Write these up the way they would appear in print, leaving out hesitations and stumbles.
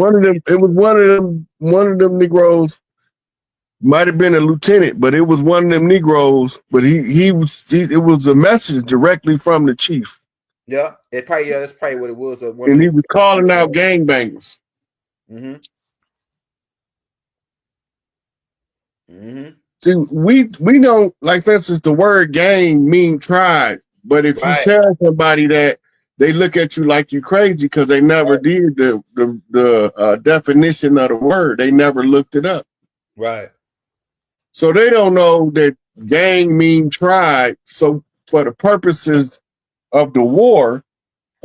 One of them, it was one of them Negroes, might have been a lieutenant, but it was one of them Negroes, but it was a message directly from the chief. Yeah, that's probably what it was. And he was calling out gangbangers. Mm-hmm. Mm-hmm. See, we don't, like, for instance, the word gang mean tribe, but if you tell somebody that, they look at you like you crazy because they never did the definition of the word. They never looked it up. Right. So they don't know that gang mean tribe. So for the purposes of the war,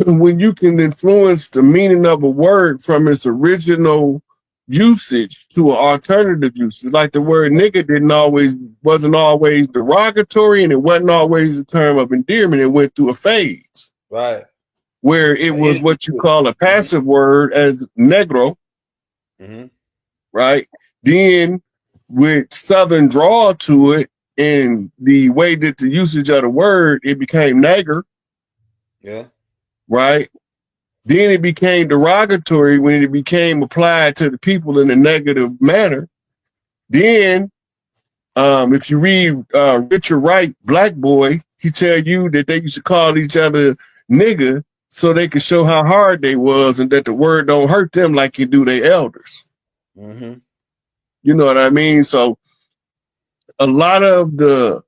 when you can influence the meaning of a word from its original usage to an alternative usage, like the word nigga wasn't always derogatory, and it wasn't always a term of endearment. It went through a phase. Right. Where it was what you call a passive word as negro. Mm-hmm. Right? Then with Southern drawl to it and the way that the usage of the word, it became nagger. Yeah. Right? Then it became derogatory when it became applied to the people in a negative manner. Then, if you read Richard Wright, Black Boy, he tell you that they used to call each other nigga so they could show how hard they was and that the word don't hurt them like it do their elders. Mm-hmm. You know what I mean? So a lot of the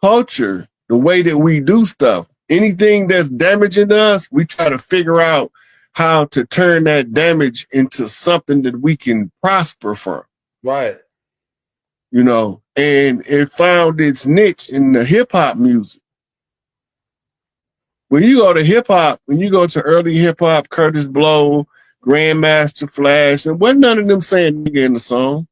culture, the way that we do stuff, anything that's damaging us, we try to figure out how to turn that damage into something that we can prosper from. Right. You know, and it found its niche in the hip hop music. When you go to hip hop, when you go to early hip hop, Curtis Blow, Grandmaster Flash, and wasn't none of them saying nigga in the song.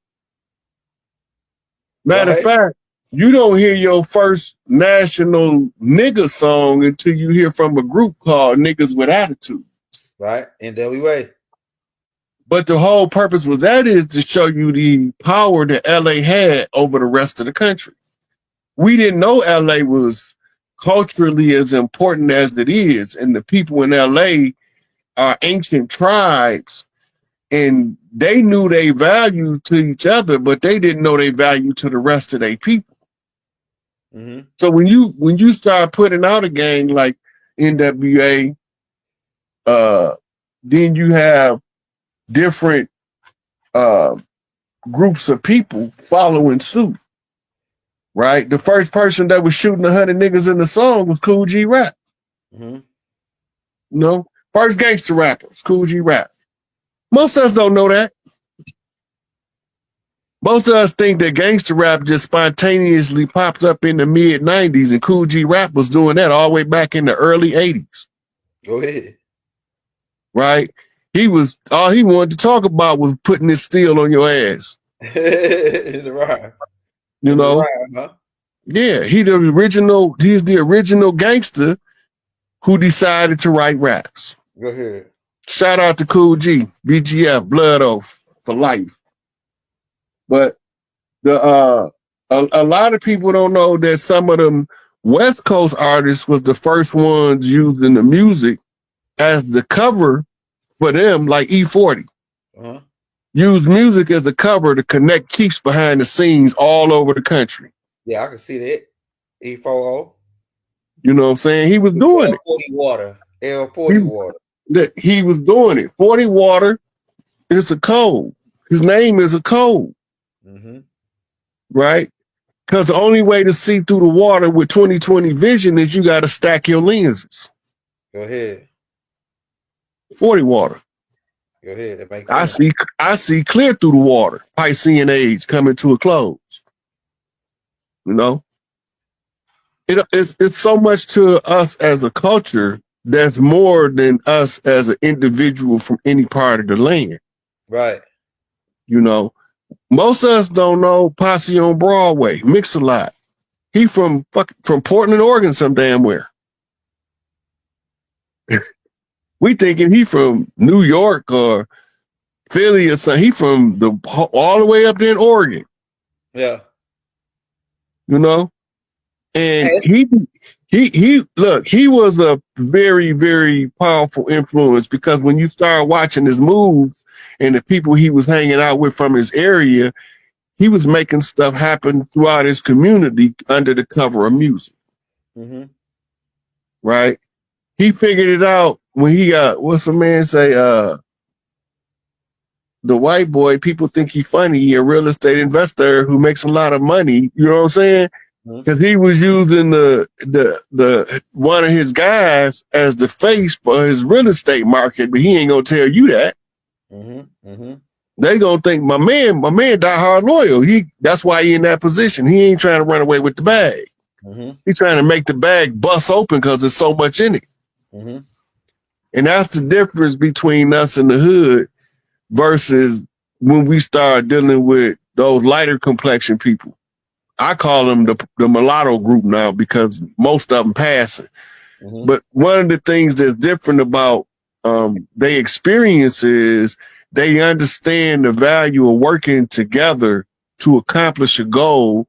Matter of fact, you don't hear your first national nigga song until you hear from a group called Niggas with Attitude. Right. NWA. But the whole purpose was that is to show you the power that LA had over the rest of the country. We didn't know LA was culturally as important as it is, and the people in LA are ancient tribes, and they knew they value to each other, but they didn't know they value to the rest of their people. Mm-hmm. So when you start putting out a gang like NWA, then you have different groups of people following suit. Right? The first person that was shooting 100 niggas in the song was Cool G Rap. Mm-hmm. You know, first gangster rapper was Cool G Rap. Most of us don't know that. Most of us think that gangster rap just spontaneously popped up in the mid 90s, and Cool G Rap was doing that all the way back in the early 80s. Go ahead. Right? All he wanted to talk about was putting this steel on your ass. Right. You know? Huh? Yeah, he's the original gangster who decided to write raps. Go ahead. Shout out to Cool G, BGF, Blood Oath for life. But a lot of people don't know that some of them West Coast artists was the first ones using the music as the cover for them, like E40. Uh-huh. Used music as a cover to connect chiefs behind the scenes all over the country. Yeah, I can see that. E40. You know what I'm saying? He was doing L40 water. L40 water. He was doing it. 40 water is a code. His name is a code. Mm-hmm. Right? Because the only way to see through the water with 20/20 vision is you got to stack your lenses. Go ahead. 40 water. Go ahead. That makes sense. I see clear through the water. Piscean age coming to a close. You know, it's so much to us as a culture that's more than us as an individual from any part of the land. Right. You know, most of us don't know Posse on Broadway. Mix-a-Lot. He from Portland, Oregon, some damn where. We thinking he from New York or Philly or something. He from all the way up there in Oregon. Yeah. You know? And he was a very, very powerful influence, because when you start watching his moves and the people he was hanging out with from his area, he was making stuff happen throughout his community under the cover of music. Mm-hmm. Right? He figured it out when he got, what's the man say, the white boy, people think he funny, he a real estate investor who makes a lot of money, you know what I'm saying? Because he was using the one of his guys as the face for his real estate market, but he ain't gonna tell you that. Mm-hmm. Mm-hmm. They gonna think my man die hard loyal. That's why he in that position. He ain't trying to run away with the bag. Mm-hmm. He's trying to make the bag bust open because there's so much in it. Mm-hmm. And that's the difference between us and the hood versus when we start dealing with those lighter complexion people. I call them the mulatto group now because most of them passing. Mm-hmm. But one of the things that's different about their experience is they understand the value of working together to accomplish a goal.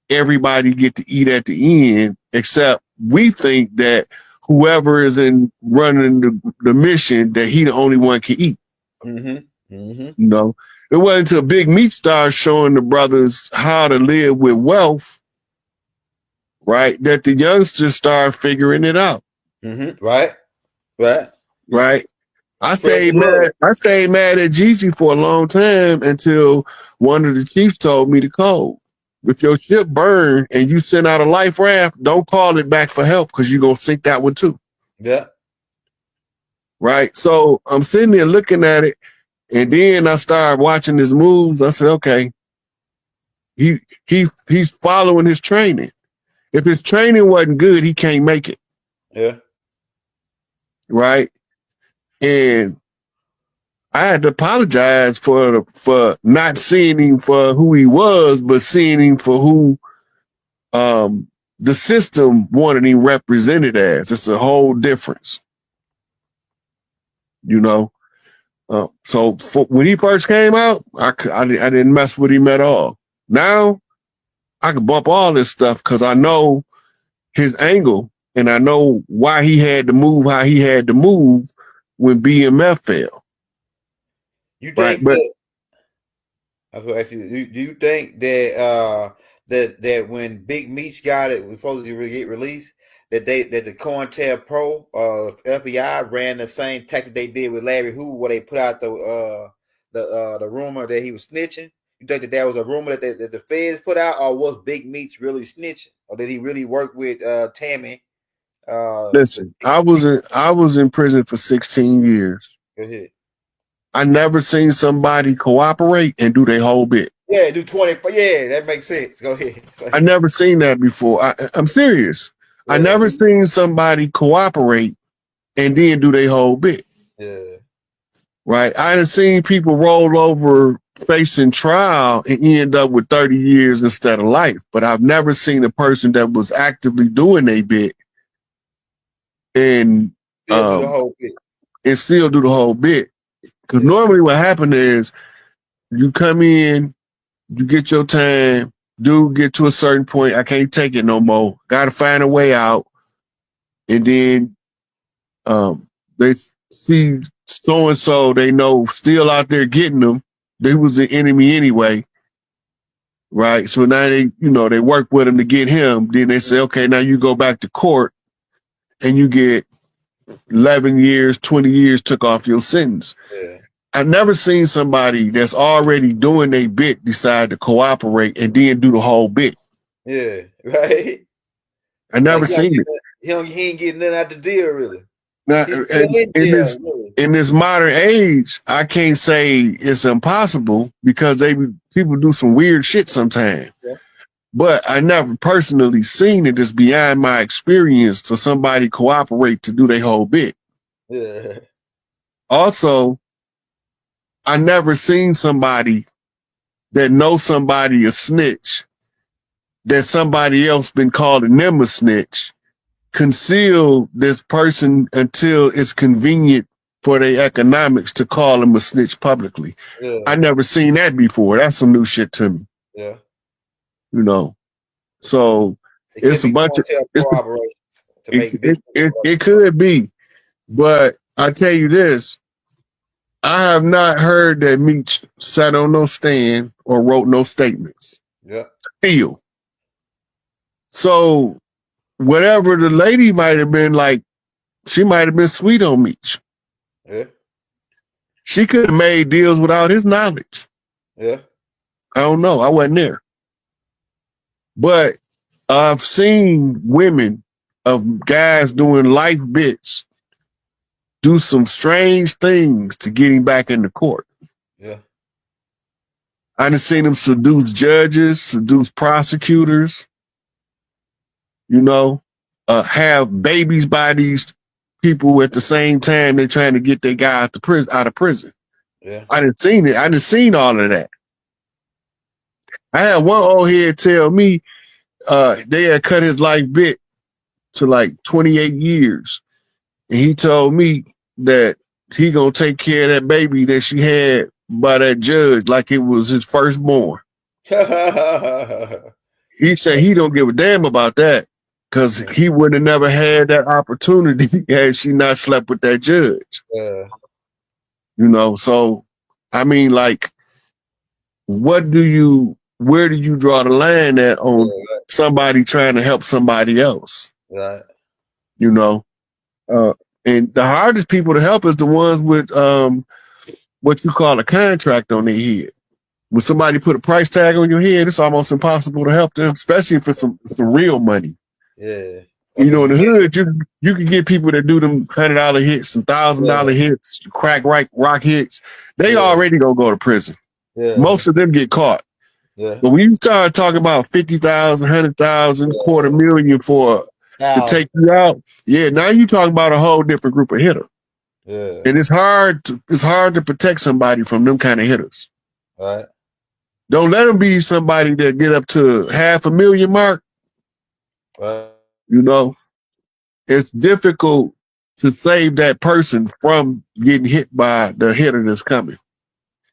Everybody get to eat at the end, except we think that whoever is in running the mission, that he the only one can eat. Mm-hmm. Mm-hmm. You know, it wasn't until Big Meat started showing the brothers how to live with wealth, right, that the youngsters start figuring it out. Mm-hmm. Right. Right. Right. I stayed mad at Jeezy for a long time until one of the chiefs told me the code. If your ship burned and you send out a life raft, don't call it back for help because you're going to sink that one too. Yeah. Right. So I'm sitting there looking at it, and then I started watching his moves. I said, okay, he's following his training. If his training wasn't good, he can't make it. Yeah. Right. And I had to apologize for not seeing him for who he was, but seeing him for who the system wanted him represented as. It's a whole difference, you know. So when he first came out, I didn't mess with him at all. Now I can bump all this stuff because I know his angle and I know why he had to move how he had to move when BMF fell. You think that? I was ask you. Do you think that that when Big Meech got it, was supposed to get released, that the COINTELPRO FBI ran the same tactic they did with Larry Hoover, where they put out the rumor that he was snitching? You think that was a rumor that the feds put out, or was Big Meech really snitching, or did he really work with Tammy? Listen, I was in prison for 16 years. Go ahead. I never seen somebody cooperate and do their whole bit. Yeah, do 20. Yeah, that makes sense. Go ahead. I never seen that before. I'm serious. Yeah. I never seen somebody cooperate and then do their whole bit. Yeah. Right. I done seen people roll over facing trial and end up with 30 years instead of life. But I've never seen a person that was actively doing their bit and still do the whole bit. And still do the whole bit. Because normally what happened is you come in, you get your time, dude get to a certain point, I can't take it no more. Got to find a way out. And then they see so-and-so they know still out there getting them. They was the enemy anyway. Right? So now they work with him to get him. Then they say, okay, now you go back to court and you get 11 years, 20 years took off your sentence. Yeah. I've never seen somebody that's already doing a bit decide to cooperate and then do the whole bit. Yeah, right. I never seen it. He ain't getting nothing out the deal, really. Now, in this modern age, I can't say it's impossible because people do some weird shit sometimes. Yeah. But I never personally seen it. It's beyond my experience to somebody cooperate to do their whole bit. Yeah. Also, I never seen somebody that knows somebody a snitch, that somebody else been calling them a snitch, conceal this person until it's convenient for their economics to call them a snitch publicly. Yeah. I never seen that before. That's some new shit to me. Yeah. You know, so it's a bunch of to make big. It could be, but I tell you this, I have not heard that Meech sat on no stand or wrote no statements. Yeah. Still. So whatever the lady might have been like, she might have been sweet on Meech. Yeah. She could have made deals without his knowledge. Yeah. I don't know. I wasn't there. But I've seen women of guys doing life bits do some strange things to get him back in the court. Yeah. I done seen him seduce judges, seduce prosecutors, have babies by these people at the same time they're trying to get their guy out of prison. Yeah. I done seen it. I done seen all of that. I had one old head tell me they had cut his life bit to like 28 years. And he told me that he gonna take care of that baby that she had by that judge like it was his firstborn. He said he don't give a damn about that because he would have never had that opportunity had she not slept with that judge. Yeah. So I mean, like, where do you draw the line at on somebody trying to help somebody else? Right. And the hardest people to help is the ones with what you call a contract on their head. When somebody put a price tag on your head, it's almost impossible to help them, especially for some real money. Yeah. In the hood, you can get people that do them $100 hits, some $1,000 hits, crack rock hits. They already gonna go to prison. Yeah. Most of them get caught. Yeah. But when you start talking about 50,000, 100,000, $250,000 to take you out, now you talking about a whole different group of hitters. Yeah. And it's hard to protect somebody from them kind of hitters. Right. Don't let them be somebody that get up to $500,000 mark. It's difficult to save that person from getting hit by the hitter that's coming.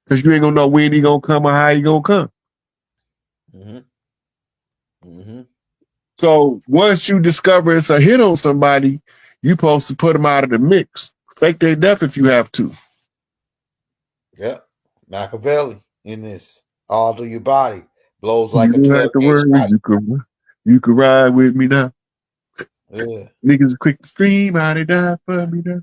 Because you ain't gonna know when he gonna come or how he gonna come. Mm-hmm. Mm-hmm. So once you discover it's a hit on somebody, you supposed to put them out of the mix. Fake their death if you have to. Yep. Machiavelli in this. All through your body. Blows like you a have to worry. You could ride with me now. Yeah. Niggas quick to scream how they die for me now.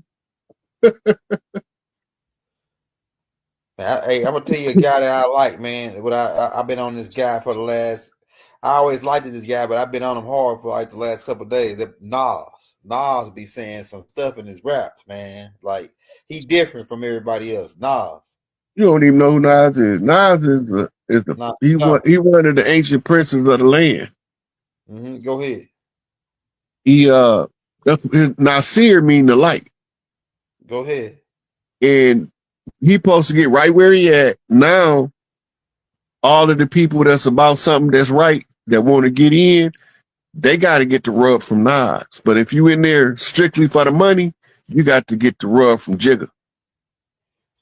Hey, I'm gonna tell you a guy that I like, man. But I've been on this guy for the last. I always liked this guy, but I've been on him hard for like the last couple of days. That Nas be saying some stuff in his raps, man. Like he different from everybody else. Nas. You don't even know who Nas is. Nas he one of the ancient princes of the land. Mm-hmm. Go ahead. That's Nasir mean the light. Go ahead. And he supposed to get right where he at now. All of the people that's about something that's right that want to get in, they got to get the rub from Nas. But if you in there strictly for the money, you got to get the rub from Jigga.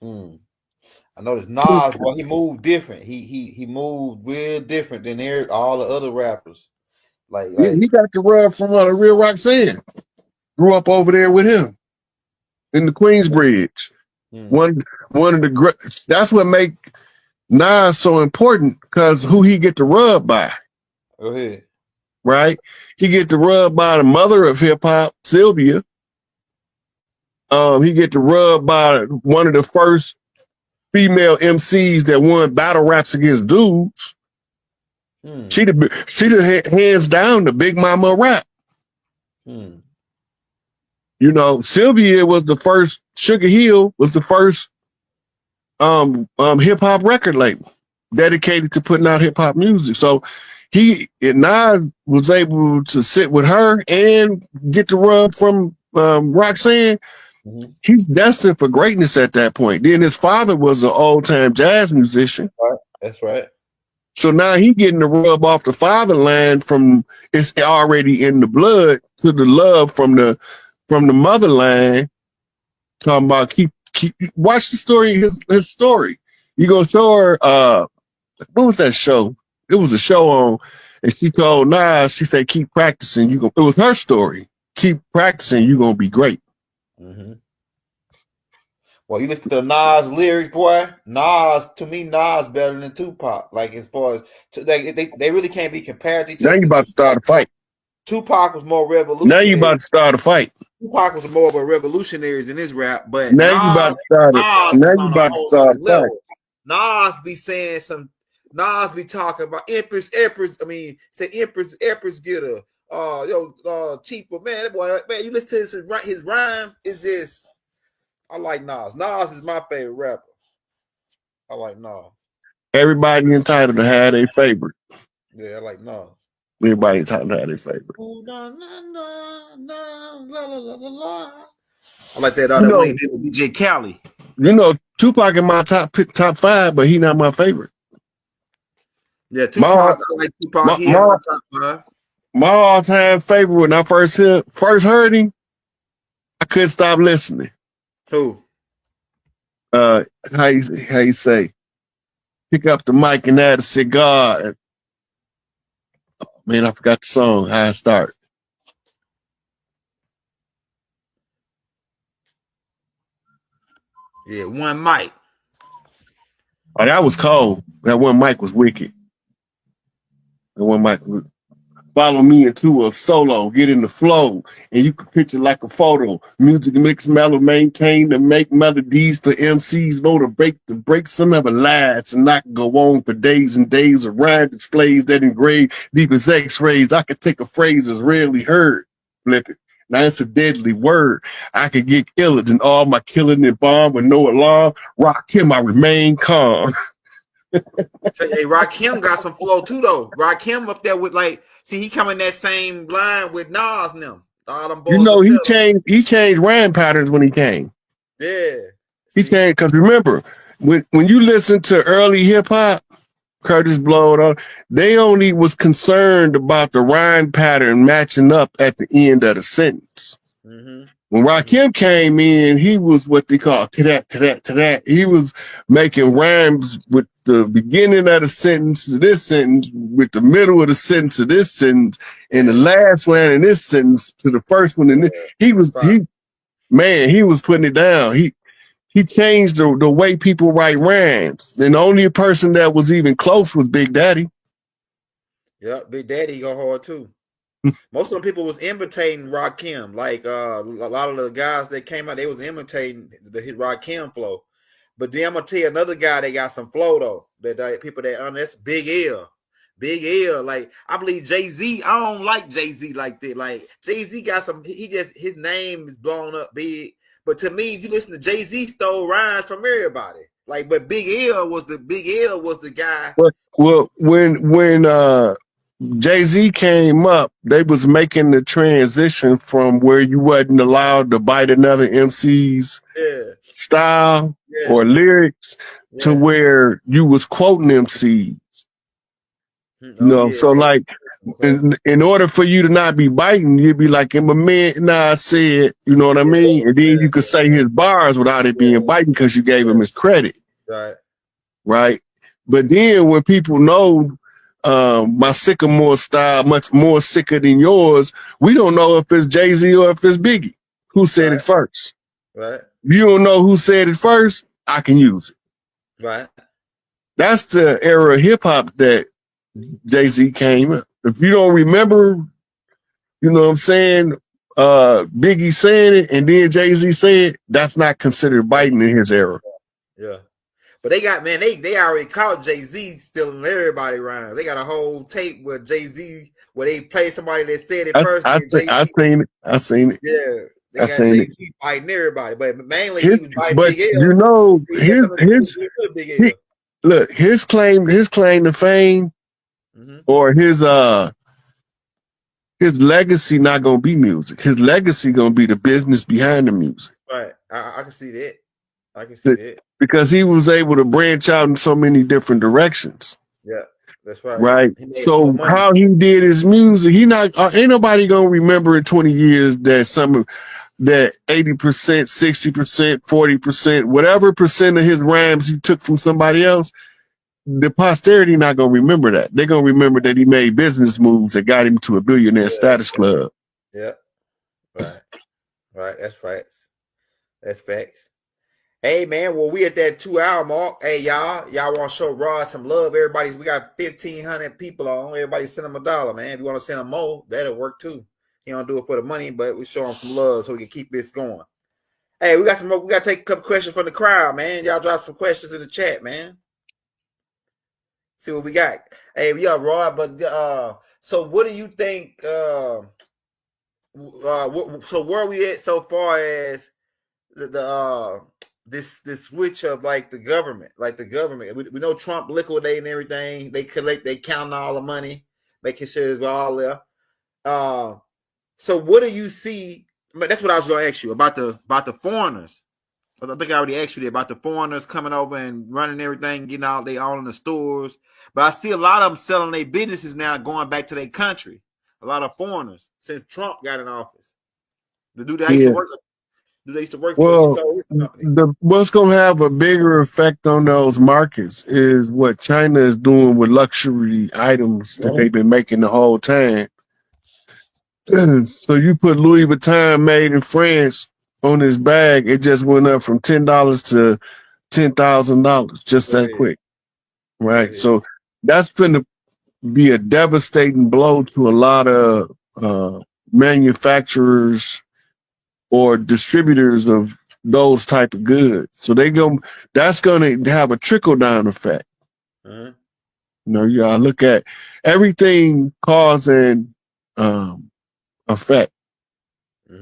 I noticed Nas, well, he moved different. He moved real different than all the other rappers. Like he got the rub from the real Roxanne. Grew up over there with him in the Queensbridge. One of the great. That's what make Nas so important because who he get the rub by. Go ahead. Right? He get the rub by the mother of hip hop, Sylvia. He get the rub by one of the first female MCs that won battle raps against dudes. She the hands down the Big Mama of rap. Sylvia was the first. Sugar Hill was the first hip hop record label dedicated to putting out hip hop music. So Nas was able to sit with her and get the rub from Roxanne. He's destined for greatness at that point. Then his father was an old-time jazz musician. Right. That's right. So now he getting the rub off the fatherland from it's already in the blood to the love from the motherland. Talking about keep watch the story, his story. You go show her what was that show? It was a show on, and she told Nas, she said, keep practicing. It was her story. keep practicing, you're gonna be great. Well, you listen to Nas lyrics, boy. To me, Nas better than Tupac. Like as far as they really can't be compared to each other. Now you about to start a fight. Tupac was more revolutionary. Now you about to start a fight. Tupac was more of a revolutionary in his rap, but now you about to start it. Now you about to start a fight. Nas be saying some. Nas be talking about Empress. I mean, say Empress get a cheaper man. That boy, man, you listen to his rhymes. It's just. I like Nas. Nas is my favorite rapper. I like Nas. Everybody entitled to have their favorite. Yeah, I like Nas. Everybody entitled to have their favorite. I like that. That way he did with DJ Khaled. You know, Tupac in my top 5, but he not my favorite. Yeah, Tupac. I like Tupac. He in my top 5. My all-time favorite when I first heard him, I couldn't stop listening. Who? How you say? Pick up the mic and add a cigar. Oh, man, I forgot the song. How it start? Yeah, One Mic. Oh, that was cold. That One Mic was wicked. That One Mic was. Follow me into a solo, get in the flow, and you can picture like a photo. Music mix mellow, maintain to make melodies for MCs, know to break the breaks, some never last, and I can go on for days and days of rhyme displays that engrave deep as x-rays. I could take a phrase that's rarely heard, flip it. Now it's a deadly word. I could get iller than all my killing and bomb with no alarm. Rock him, I remain calm. Hey, Rakim got some flow too, though. Rakim up there with see, he come in that same line with Nas and them. All them boys. You know, he changed rhyme patterns when he came. Yeah. He changed, because remember, when you listen to early hip hop, Curtis Blow, they only was concerned about the rhyme pattern matching up at the end of the sentence. When Rakim came in, he was what they call to that. He was making rhymes with the beginning of the sentence to this sentence, with the middle of the sentence to this sentence, and the last one in this sentence to the first one. And he was putting it down. He changed the way people write rhymes. And the only person that was even close was Big Daddy. Yeah, Big Daddy go hard too. Most of the people was imitating Rakim. Like a lot of the guys that came out, they was imitating the Rakim flow. But then I'm gonna tell you another guy that got some flow though. That people that's Big L. Big L. Like I believe Jay-Z. I don't like Jay-Z like that. Like Jay-Z got some. His name is blown up big. But to me, if you listen to Jay-Z, stole rhymes from everybody. Like, but Big L was the guy. Well, when Jay-Z came up, they was making the transition from where you wasn't allowed to bite another MC's style or lyrics to where you was quoting MCs. So like in order for you to not be biting, you'd be like, "I'm a man, I said," you know what I mean? And then you could say his bars without it being biting because you gave him his credit. Right. But then when people know my Sycamore style much more sicker than yours, we don't know if it's Jay-Z or if it's Biggie. Who said it first? Right. If you don't know who said it first, I can use it. Right. That's the era of hip hop that Jay-Z came up. If you don't remember, you know what I'm saying, Biggie saying it and then Jay-Z said, that's not considered biting in his era. Yeah. But they got, man, they already caught Jay-Z stealing everybody rhymes. They got a whole tape with Jay-Z where they play somebody that said it first. I seen it. Yeah. They got Jay-Z biting everybody. But mainly he was biting Big L. You know, his claim to fame or his legacy not gonna be music. His legacy gonna be the business behind the music. Right. I can see that. I can see that. Because he was able to branch out in so many different directions. Yeah, that's right. Right. So how he did his music, ain't nobody gonna remember in 20 years that that 80%, 60%, 40%, whatever percent of his rhymes he took from somebody else, the posterity not gonna remember that. They're gonna remember that he made business moves that got him to a billionaire status club. Yeah. Right. Right. That's facts. That's facts. Hey man, well we at that 2-hour mark. Hey y'all want to show Rod some love? We got 1,500 people on. Everybody send him $1, man. If you want to send him more, that'll work too. He don't do it for the money, but we show him some love so we can keep this going. Hey, we got some more. We got to take a couple questions from the crowd, man. Y'all drop some questions in the chat, man. See what we got. Hey, we got Rod, but so what do you think? So where are we at so far as this switch of like the government? We know Trump liquidating everything. They count all the money, making sure it's all there. So what do you see? But that's what I was going to ask you about the foreigners. I think I already asked you about the foreigners coming over and running everything, getting all they all in the stores. But I see a lot of them selling their businesses now, going back to their country. A lot of foreigners since Trump got in office. The dude that used to work. They used to work for his company. What's going to have a bigger effect on those markets is what China is doing with luxury items that they've been making the whole time. So you put Louis Vuitton made in France on his bag, it just went up from $10 to $10,000 just that quick, right? So that's going to be a devastating blow to a lot of manufacturers or distributors of those type of goods. So that's going to have a trickle down effect. You know, you gotta look at everything cause and effect,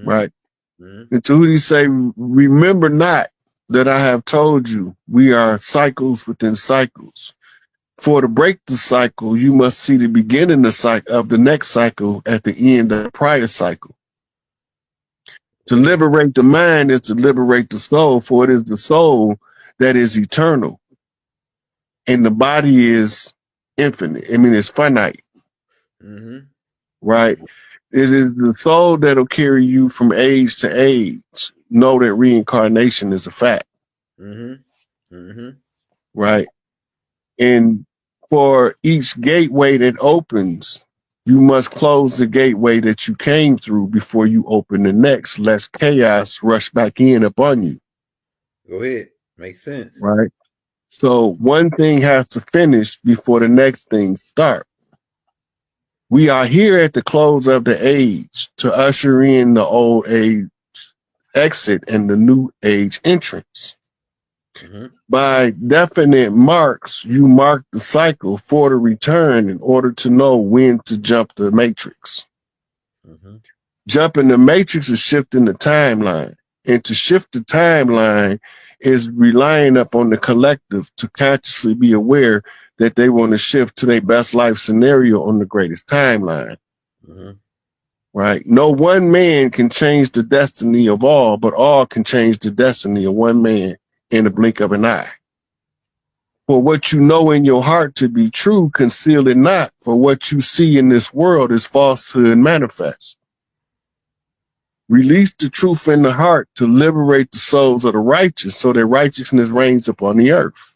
right? And to who he say, remember not that I have told you, we are cycles within cycles. For to break the cycle, you must see the beginning of the next cycle at the end of the prior cycle. To liberate the mind is to liberate the soul, for it is the soul that is eternal. And the body is infinite. I mean, it's finite. Right? It is the soul that'll carry you from age to age. Know that reincarnation is a fact. Right? And for each gateway that opens, you must close the gateway that you came through before you open the next, lest chaos rush back in upon you. Go ahead. Makes sense. Right? So one thing has to finish before the next thing starts. We are here at the close of the age to usher in the old age exit and the new age entrance. By definite marks, you mark the cycle for the return in order to know when to jump the matrix. Jumping the matrix is shifting the timeline. And to shift the timeline is relying upon the collective to consciously be aware that they want to shift to their best life scenario on the greatest timeline. Right? No one man can change the destiny of all, but all can change the destiny of one man in the blink of an eye. For what you know in your heart to be true, conceal it not, for what you see in this world is falsehood manifest. Release the truth in the heart to liberate the souls of the righteous so that righteousness reigns upon the earth.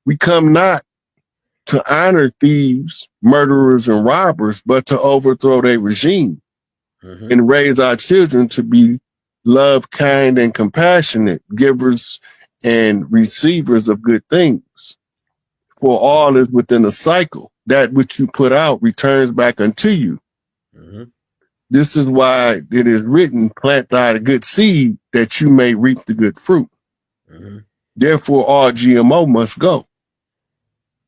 We come not to honor thieves, murderers, and robbers, but to overthrow their regime and raise our children to be love, kind, and compassionate, givers and receivers of good things. For all is within a cycle. That which you put out returns back unto you. This is why it is written, plant thy good seed that you may reap the good fruit. Therefore, all GMO must go.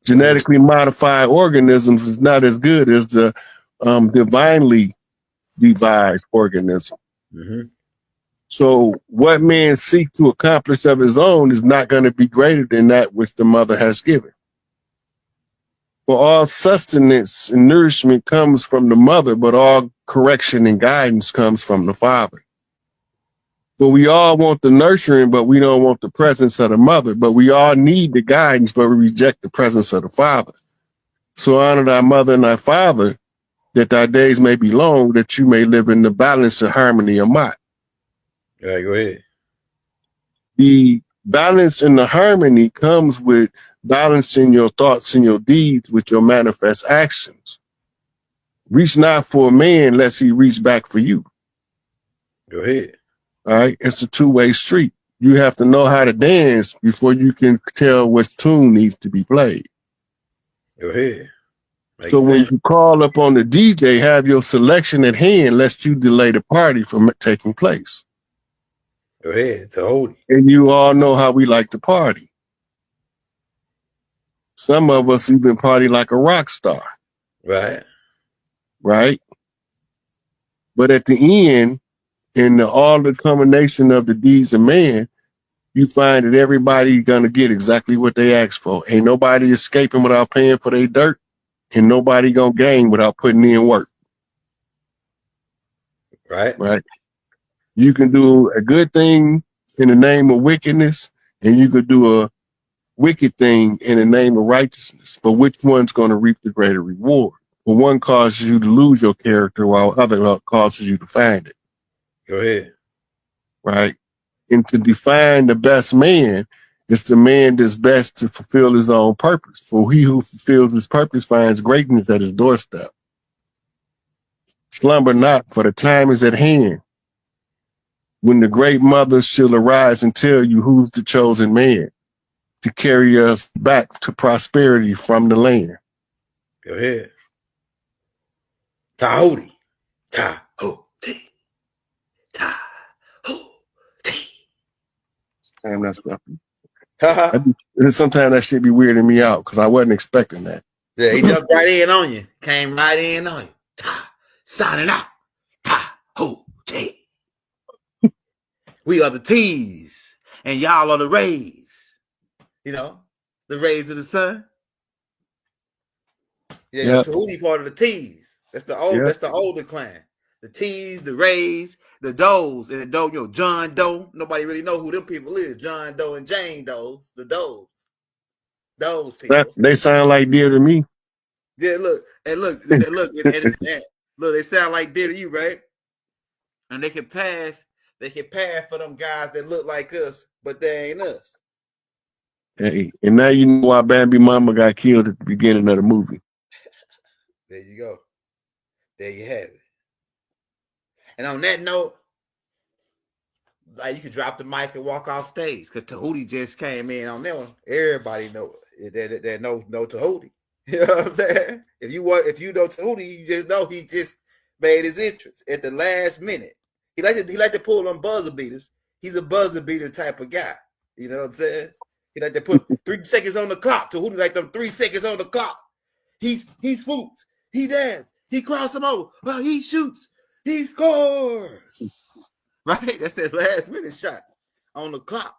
Genetically modified organisms is not as good as the divinely devised organism. So what man seeks to accomplish of his own is not going to be greater than that which the mother has given. For all sustenance and nourishment comes from the mother, but all correction and guidance comes from the father. For we all want the nurturing, but we don't want the presence of the mother. But we all need the guidance, but we reject the presence of the father. So honor thy mother and thy father, that thy days may be long, that you may live in the balance and harmony of might. Yeah, go ahead. The balance and the harmony comes with balancing your thoughts and your deeds with your manifest actions. Reach not for a man lest he reach back for you. Go ahead. All right. It's a two-way street. You have to know how to dance before you can tell which tune needs to be played. Go ahead. Makes so sense. When you call up on the DJ, have your selection at hand lest you delay the party from taking place. Go ahead. To hold it. And you all know how we like to party. Some of us even party like a rock star. Right. Right. But at the end, in all the combination of the deeds of man, you find that everybody gonna get exactly what they asked for. Ain't nobody escaping without paying for their dirt, and nobody gonna gain without putting in work. Right. Right. You can do a good thing in the name of wickedness, and you could do a wicked thing in the name of righteousness. But which one's gonna reap the greater reward? Well, one causes you to lose your character, while other causes you to find it. Go ahead. Right. And to define the best man is the man that's best to fulfill his own purpose. For he who fulfills his purpose finds greatness at his doorstep. Slumber not, for the time is at hand when the great mother shall arise and tell you who's the chosen man to carry us back to prosperity from the land. Go ahead. Tahoti. Tahoti. Tahoti. Damn, that stuff. Sometimes that shit be weirding me out because I wasn't expecting that. Yeah, he jumped right in on you. Came right in on you. Signing out. Tahoti. We are the T's, and y'all are the rays. You know, the rays of the sun. Yeah, the Tahuti part of the T's. That's the old. That's the older clan. The T's, the Rays, the Does, and the Doe. You know, John Doe. Nobody really know who them people is. John Doe and Jane Does. The Does. Those people. They sound like dear to me. Yeah, look, and look, and look, they sound like dear to you, right? And they can pass for them guys that look like us, but they ain't us. Hey, and now you know why Bambi Mama got killed at the beginning of the movie. There you go. There you have it. And on that note, like, you can drop the mic and walk off stage because Tahuti just came in on that one. Everybody know that know Tahuti. You know what I'm saying? If you know Tahuti, you just know he just made his entrance at the last minute. He like to pull them buzzer beaters. He's a buzzer beater type of guy. You know what I'm saying? He like to put 3 seconds on the clock. Tahuti like them 3 seconds on the clock. He swoops. He dances. He crosses him over. Well, he shoots. He scores. Right? That's that last minute shot on the clock.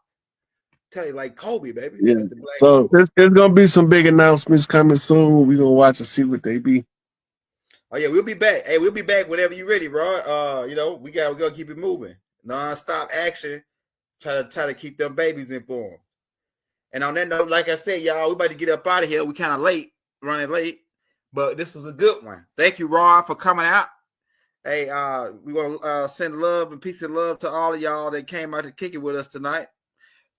Tell you like Kobe, baby. Yeah. So there's gonna be some big announcements coming soon. We're gonna watch and see what they be. Oh yeah, we'll be back. Hey, we'll be back whenever you're ready, bro. You know, we gotta keep it moving. Non-stop action. Try to keep them babies informed. And on that note, like I said, y'all, we about to get up out of here. We kind of running late, but this was a good one. Thank you, Rod, for coming out. Hey, we want to send love and peace and love to all of y'all that came out to kick it with us tonight.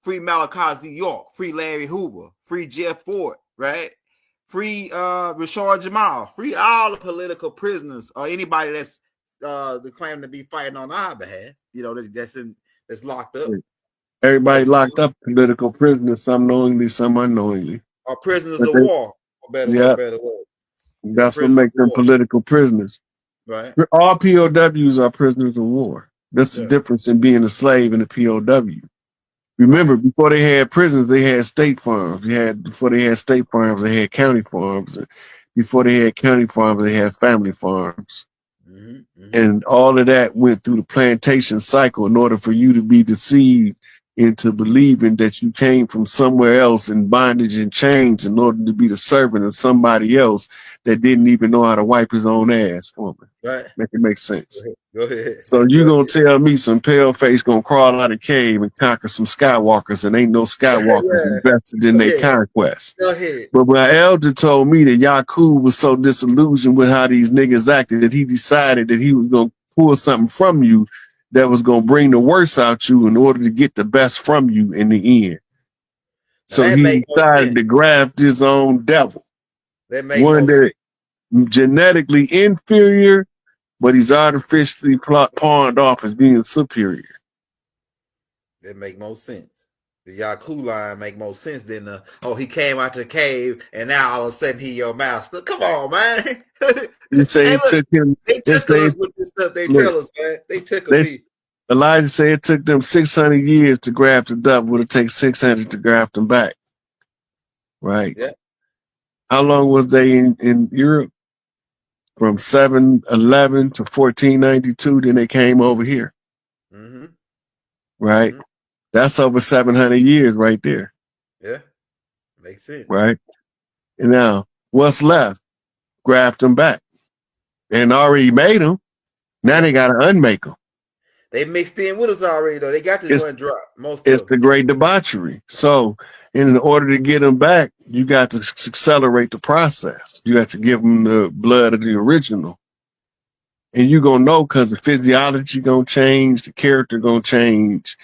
Free Malachi Z. York, free Larry Hoover, free Jeff Ford, right? Free Rashard Jamal, free all the political prisoners or anybody that's claiming to be fighting on our behalf. You know, that's locked up. Everybody locked up, political prisoners, some knowingly, some unknowingly. Or prisoners of war. Better word. That's what makes them political prisoners. Right. All POWs are prisoners of war. That's the difference in being a slave and a POW. Remember, before they had prisons, they had state farms. Before they had state farms, they had county farms. Before they had county farms, they had family farms. And all of that went through the plantation cycle in order for you to be deceived into believing that you came from somewhere else in bondage and chains in order to be the servant of somebody else that didn't even know how to wipe his own ass. Come on, man. Right. Make it make sense. Go ahead. So you gonna tell me some pale face gonna crawl out of the cave and conquer some Skywalkers, and ain't no Skywalkers invested in their conquest. Go ahead. But my elder told me that Yakub was so disillusioned with how these niggas acted that he decided that he was gonna pull something from you that was gonna bring the worst out you in order to get the best from you in the end. So he decided to graft his own devil. That makes no sense. genetically inferior, but he's artificially pawned off as being superior. That make more sense. The Yaku line make more sense than he came out the cave and now all of a sudden he your master. Come on, man. You say hey, it took him. They tickle us with this stuff. They tell us, man. They tickle me. Elijah said it took them 600 years to graft it up. Would it take 600 to graft them back? Right. Yeah. How long was they in Europe? From 711 to 1492. Then they came over here. Mm-hmm. Right. Mm-hmm. That's over 700 years right there. Yeah. Makes sense. Right. And now what's left? Graft them back. And already made them. Now they got to unmake them. They mixed in with us already, though. They got this one drop. It's the great debauchery. So in order to get them back, you got to accelerate the process. You got to give them the blood of the original. And you're going to know because the physiology going to change, the character going to change,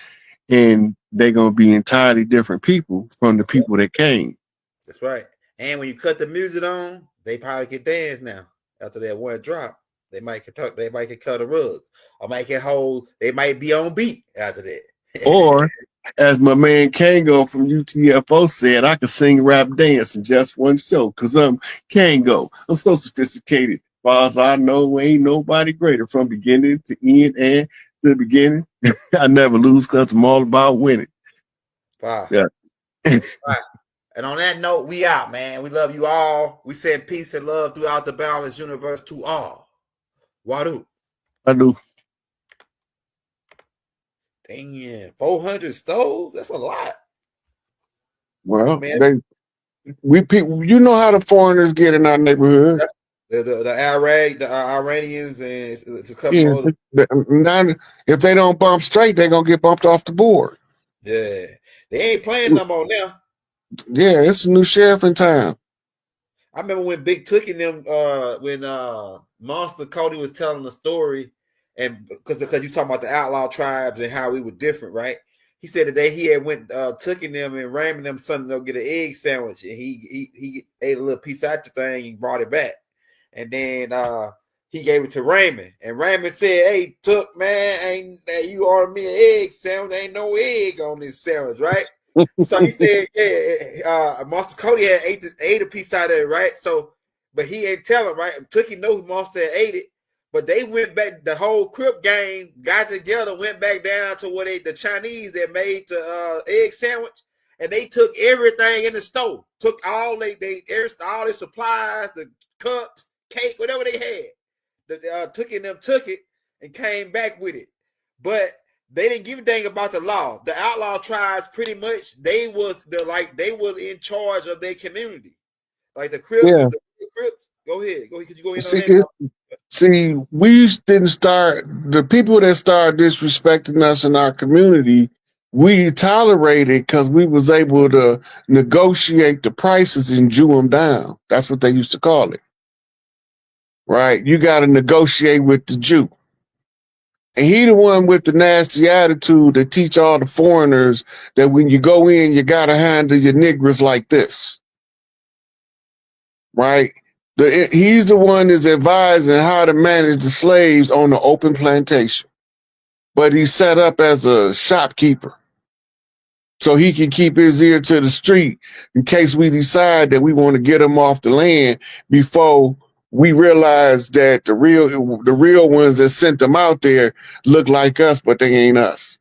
and they're going to be entirely different people from the people that came. That's right. And when you cut the music on, they probably can dance now after that one drop. They might get cut a rug, or might get hold. They might be on beat after that. Or, as my man Kango from UTFO said, I can sing, rap, dance in just one show because I'm Kango. I'm so sophisticated. As far as I know, ain't nobody greater from beginning to end and to the beginning. I never lose because I'm all about winning. Wow. Yeah. Right. And on that note, we out, man. We love you all. We send peace and love throughout the boundless universe to all. Wadu. I do. Damn, 400 stoves? That's a lot. Well, you know how the foreigners get in our neighborhood. The Iranians and it's a couple now, if they don't bump straight, they're gonna get bumped off the board. Yeah. They ain't playing no more now. Yeah, it's a new sheriff in town. I remember when Big Took in them when Monster Cody was telling the story, and because you talking about the outlaw tribes and how we were different, right? He said that he had went took in them and ramming them something to go get an egg sandwich, and he ate a little piece out the thing and brought it back, and then he gave it to Raymond, and Raymond said, "Hey, Took, man, you ordered me an egg sandwich? Ain't no egg on this sandwich, right?" So he said, "Yeah, Monster Cody had ate a piece out of it, right?" So, but he ain't tell him, right? Tookie knows Monster had ate it, but they went back. The whole Crip gang got together, went back down to where the Chinese that made the egg sandwich, and they took everything in the store, took all all their supplies, the cups, cake, whatever they had. Took it and came back with it, but they didn't give a dang about the law. The outlaw tribes, pretty much, they were in charge of their community. Like the Crips, yeah. the Crips. Go ahead. Could you go in on that? We didn't start. The people that started disrespecting us in our community, we tolerated because we was able to negotiate the prices and Jew them down. That's what they used to call it. Right? You got to negotiate with the Jew. And he the one with the nasty attitude that teach all the foreigners that when you go in, you got to handle your niggers like this. Right? He's the one that's advising how to manage the slaves on the open plantation. But he's set up as a shopkeeper. So he can keep his ear to the street in case we decide that we want to get him off the land before we realize that the real ones that sent them out there look like us, but they ain't us.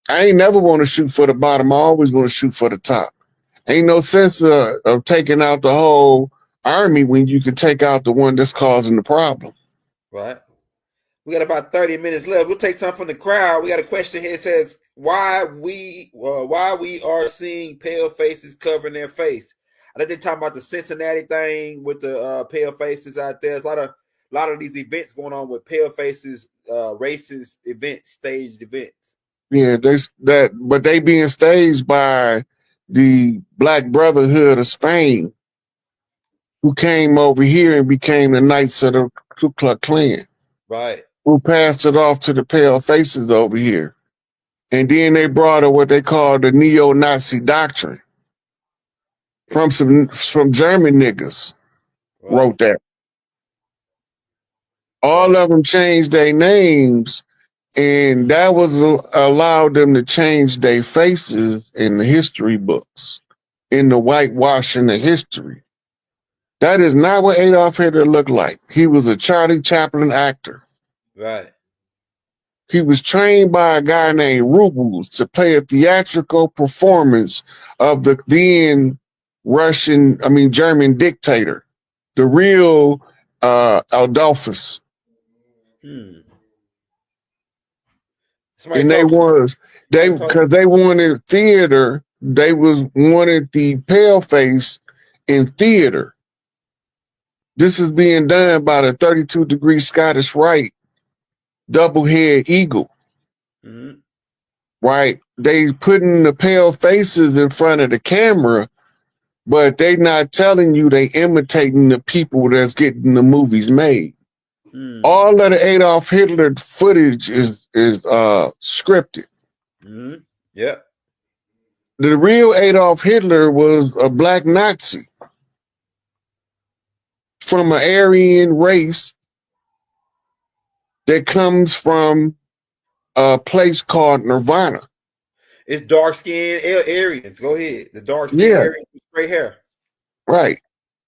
I ain't never want to shoot for the bottom. I always want to shoot for the top. Ain't no sense of taking out the whole army when you can take out the one that's causing the problem. Right. We got about 30 minutes left. We'll take some from the crowd. We got a question here. It says, why we are seeing pale faces covering their face. I think they're talking about the Cincinnati thing with the pale faces out there. There's a lot of these events going on with pale faces, racist events, staged events. Yeah, but they being staged by the Black Brotherhood of Spain, who came over here and became the Knights of the Ku Klux Klan. Right. Who passed it off to the pale faces over here. And then they brought what they call the neo-Nazi doctrine. from German niggas wrote that. All of them changed their names, and that was allowed them to change their faces in the history books, in the whitewashing of history. That is not what Adolf Hitler looked like. He was a Charlie Chaplin actor. Right. He was trained by a guy named Rubles to play a theatrical performance of the then German dictator, the real Adolphus. And because they wanted theater, they wanted the pale face in theater. This is being done by the 32-degree Scottish Rite, double head eagle. Mm-hmm. Right? They putting the pale faces in front of the camera, but they not telling you they imitating the people that's getting the movies made. All of the Adolf Hitler footage is scripted. Yep. The real Adolf Hitler was a black Nazi from an Aryan race that comes from a place called Nirvana. It's dark-skinned Aryans. Go ahead. The dark-skinned Aryans with gray hair. Right.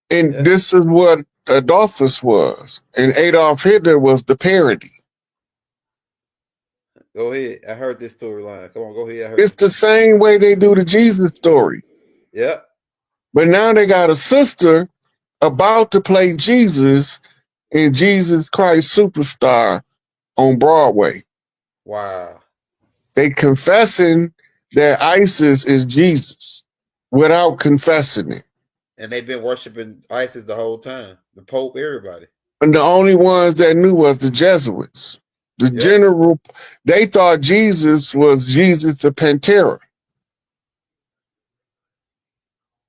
And this is what Adolphus was. And Adolf Hitler was the parody. Go ahead. I heard this storyline. Come on, go ahead. It's the same way they do the Jesus story. Yep. But now they got a sister about to play Jesus in Jesus Christ Superstar on Broadway. Wow. They confessing that ISIS is Jesus without confessing it. And they've been worshiping ISIS the whole time. The Pope, everybody. And the only ones that knew was the Jesuits. The general, they thought Jesus was Jesus the Pantera,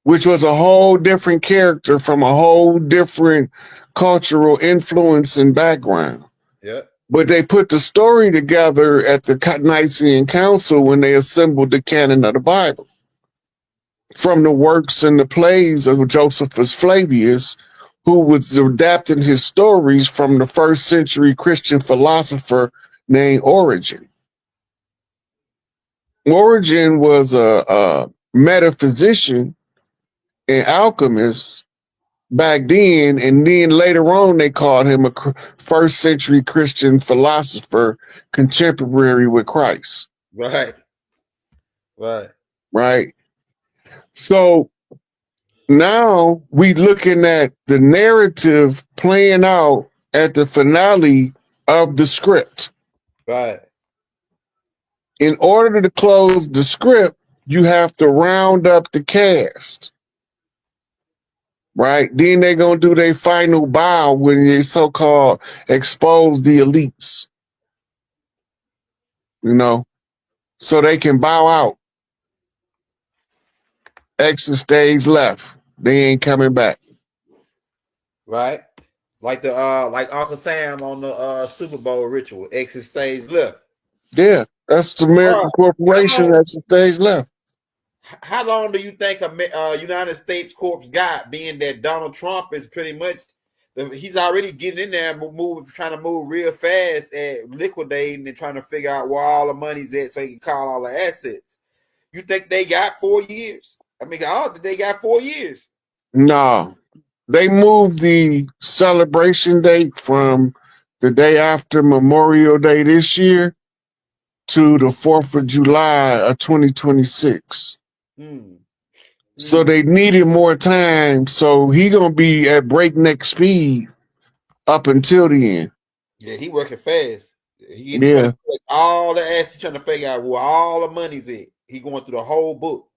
which was a whole different character from a whole different cultural influence and background. Yeah. But they put the story together at the Nicene Council when they assembled the canon of the Bible from the works and the plays of Josephus Flavius, who was adapting his stories from the first century Christian philosopher named Origen. Origen was a metaphysician and alchemist back then, and then later on they called him a first century Christian philosopher contemporary with Christ. Right. Right. Right. So now we looking at the narrative playing out at the finale of the script. Right. In order to close the script, you have to round up the cast. Right? Then they're going to do their final bow when they so-called expose the elites. You know, so they can bow out. Exit stage left. They ain't coming back. Right. Like the like Uncle Sam on the Super Bowl ritual. Exit stage left. Yeah, that's the American corporation. Exit stage left. How long do you think a United States corps got, being that Donald Trump is pretty much he's already getting in there, trying to move real fast at liquidating and trying to figure out where all the money's at so he can call all the assets. You think they got 4 years? I mean, they got 4 years. No, they moved the celebration date from the day after Memorial Day this year to the 4th of July of 2026. So they needed more time. So he gonna be at breakneck speed up until the end. Yeah, he working fast. He getting all the assets, trying to figure out where all the money's at. He going through the whole book.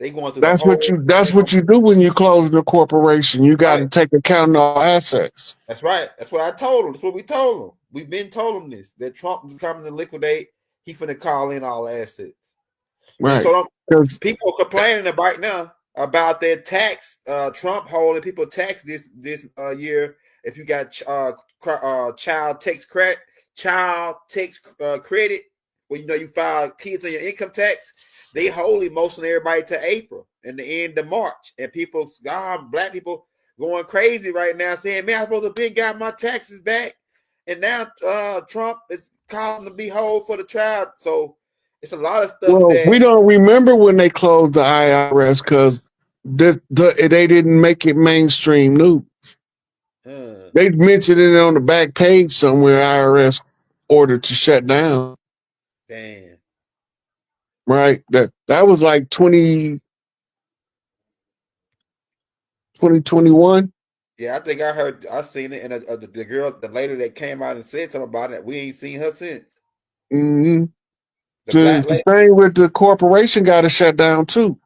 They going through that's what you do when you close the corporation. You got to take account of all assets. That's right. That's what I told him. That's what we told him. We've been told him this, that Trump is coming to liquidate. He finna call in all assets. Right. So people are complaining right now about their tax. Trump holding people tax this year. If you got child tax credit, well, you know, you file kids on your income tax. they hold emotion everybody to April and the end of March, and people, black people going crazy right now, saying, "Man, I supposed to be got my taxes back," and now Trump is calling to be hold for the trial. So it's a lot of stuff Well, that we don't remember when they closed the IRS because they didn't make it mainstream news. They mentioned it on the back page somewhere. IRS ordered to shut down. Damn. Right. That was like 2021. Yeah, I think I seen it, and the girl, the lady that came out and said something about it, we ain't seen her since. Mm-hmm. The black The lady. same with the corporation got to shut down too.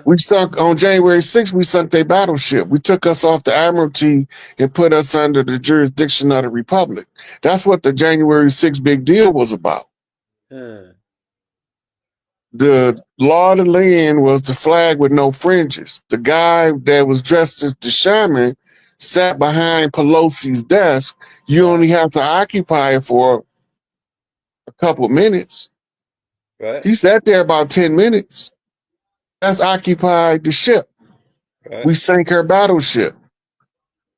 We sunk on January 6th, we sunk their battleship. We took us off the Admiralty and put us under the jurisdiction of the Republic. That's what the January 6th big deal was about. The law of the land was the flag with no fringes. The guy that was dressed as the shaman sat behind Pelosi's desk. You only have to occupy it for a couple minutes. Right. He sat there about 10 minutes. That's occupied the ship. Right. We sank her battleship.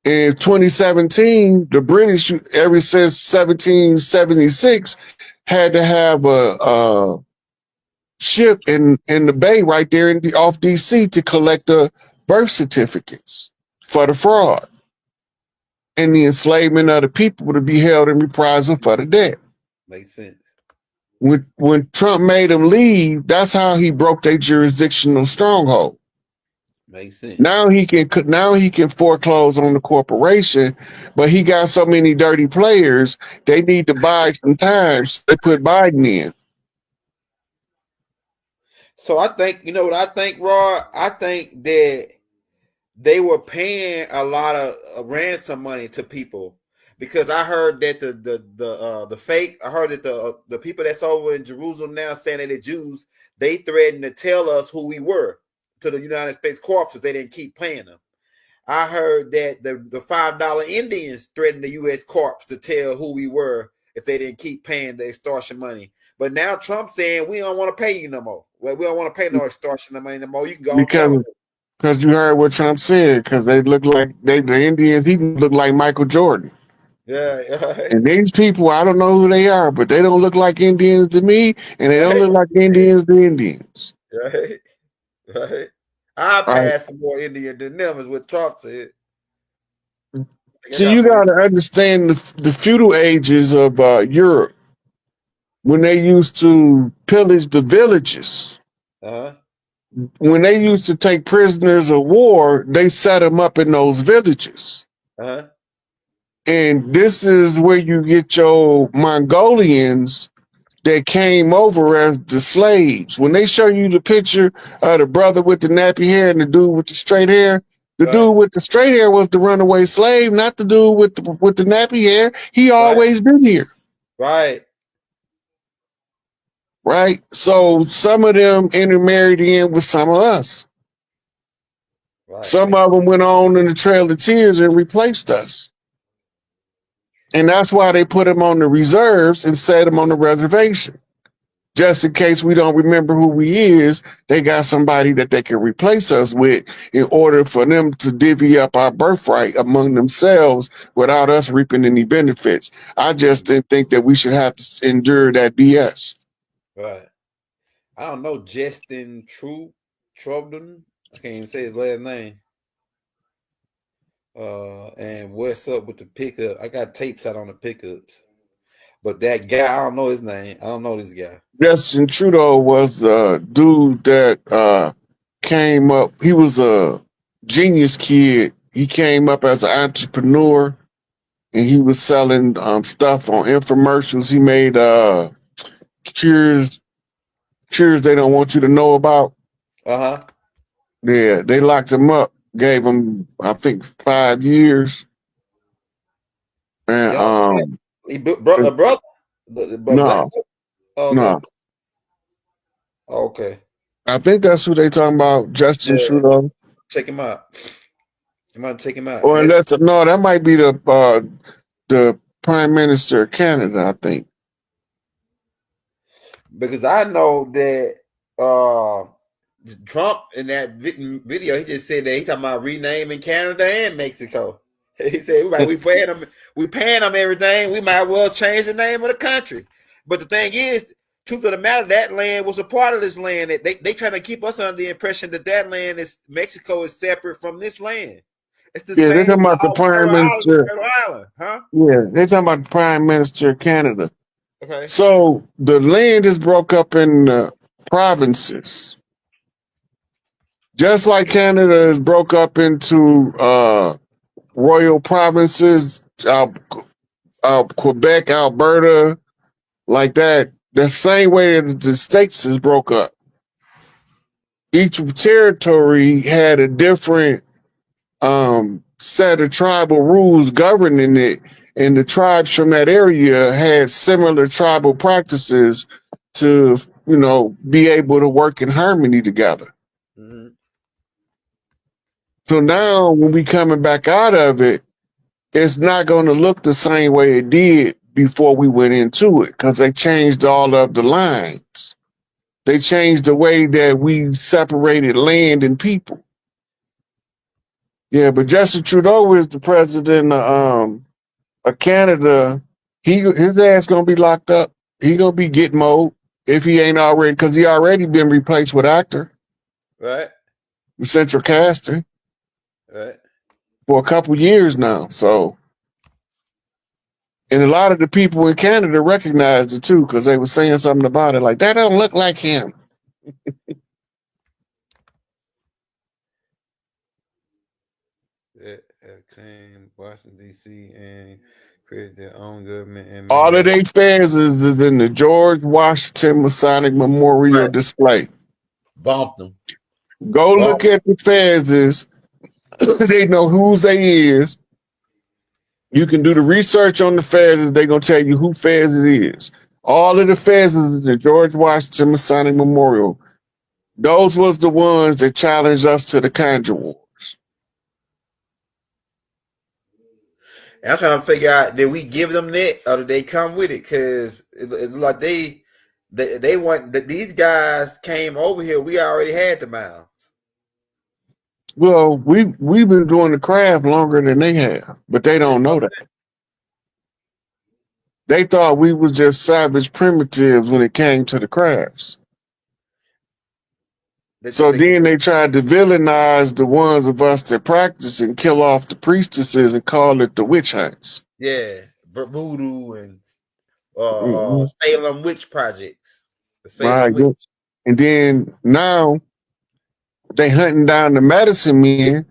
In 2017, the British, ever since 1776, had to have a ship in the bay right there off DC to collect the birth certificates for the fraud and the enslavement of the people to be held in reprisal for the debt. Makes sense. When Trump made them leave, that's how he broke their jurisdictional stronghold. Makes sense. Now he can foreclose on the corporation, but he got so many dirty players, they need to buy some time. So they put Biden in. So I think, you know what I think, Roy? I think that they were paying a lot of ransom money to people, because I heard that the fake, I heard that the people that's over in Jerusalem now saying that they're Jews, they threatened to tell us who we were to the United States corpses. They didn't keep paying them. I heard that the $5 Indians threatened the U.S. corps to tell who we were if they didn't keep paying the extortion money. But now Trump's saying we don't want to pay you no more. Well, we don't want to pay no extortion money no more. You can go and tell them. Because you heard what Trump said, because they look like the Indians, he look like Michael Jordan. Yeah. And these people, I don't know who they are, but they don't look like Indians to me, and they don't look like Indians to Indians. Right. I pass for more Indian than them, is what Trump said. So you got to understand the feudal ages of Europe, when they used to pillage the villages. When they used to take prisoners of war, they set them up in those villages. And this is where you get your Mongolians that came over as the slaves. When they show you the picture of the brother with the nappy hair and the dude with the straight hair, the dude with the straight hair was the runaway slave, not the dude with the nappy hair. He always been here. Right. So some of them intermarried in with some of us. Some of them went on in the Trail of Tears and replaced us. And that's why they put him on the reserves and set him on the reservation. Just in case we don't remember who he is, they got somebody that they can replace us with in order for them to divvy up our birthright among themselves without us reaping any benefits. I just didn't think that we should have to endure that BS. Right. I don't know, Justin Trubden. I can't even say his last name. And what's up with the pickup? I got tapes out on the pickups, but that guy, I don't know his name. I don't know this guy. Justin Trudeau was a dude that came up. He was a genius kid. He came up as an entrepreneur, and he was selling stuff on infomercials. He made cures they don't want you to know about. Yeah, they locked him up. Gave him, I think, 5 years. And a brother? No. Okay. No. Okay. I think that's who they talking about, Justin Trudeau. Check him out. You might check him out. Or no, that might be the Prime Minister of Canada, I think. Because I know that Trump in that video, he just said that he talking about renaming Canada and Mexico. He said we paying them everything. We might well change the name of the country. But the thing is, truth of the matter, that land was a part of this land. They trying to keep us under the impression that land is Mexico is separate from this land. It's the they're same. talking about the Prime Minister. Island, huh? Yeah, they're talking about the Prime Minister of Canada. Okay. So the land is broke up in provinces. Just like Canada is broke up into royal provinces, Quebec, Alberta, like that. The same way that the states is broke up. Each territory had a different set of tribal rules governing it, and the tribes from that area had similar tribal practices to, be able to work in harmony together. Mm-hmm. So now when we coming back out of it, it's not going to look the same way it did before we went into it, because they changed all of the lines. They changed the way that we separated land and people. Yeah, but Justin Trudeau is the president of Canada. His ass gonna be locked up. He gonna be Gitmo if he ain't already, because he already been replaced with actor. Right. With central casting. Right. For a couple years now. So, and a lot of the people in Canada recognized it too, because they were saying something about it, like, that don't look like him. Came Washington D.C. and created their own government. And all of their fans is in the George Washington Masonic Memorial display. Bumped them. Go look at the fans. They know whose they is. You can do the research on the fans. They're gonna tell you who fans it is. All of the fans is the George Washington Masonic Memorial. Those was the ones that challenged us to the Conjure Wars. I'm trying to figure out, did we give them that or did they come with it? Because it's like they want that these guys came over here. We already had the mounds. Well, we've been doing the craft longer than they have, but they don't know that. They thought we was just savage primitives when it came to the crafts. So then they tried to villainize the ones of us that practice and kill off the priestesses and call it the witch hunts. Yeah, voodoo and Salem witch projects. The Salem witch. And then now they hunting down the medicine men,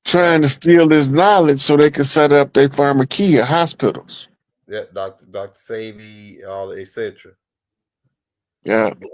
trying to steal this knowledge so they can set up their pharmacia hospitals. Yeah, Dr. Savy, all etc. Yeah.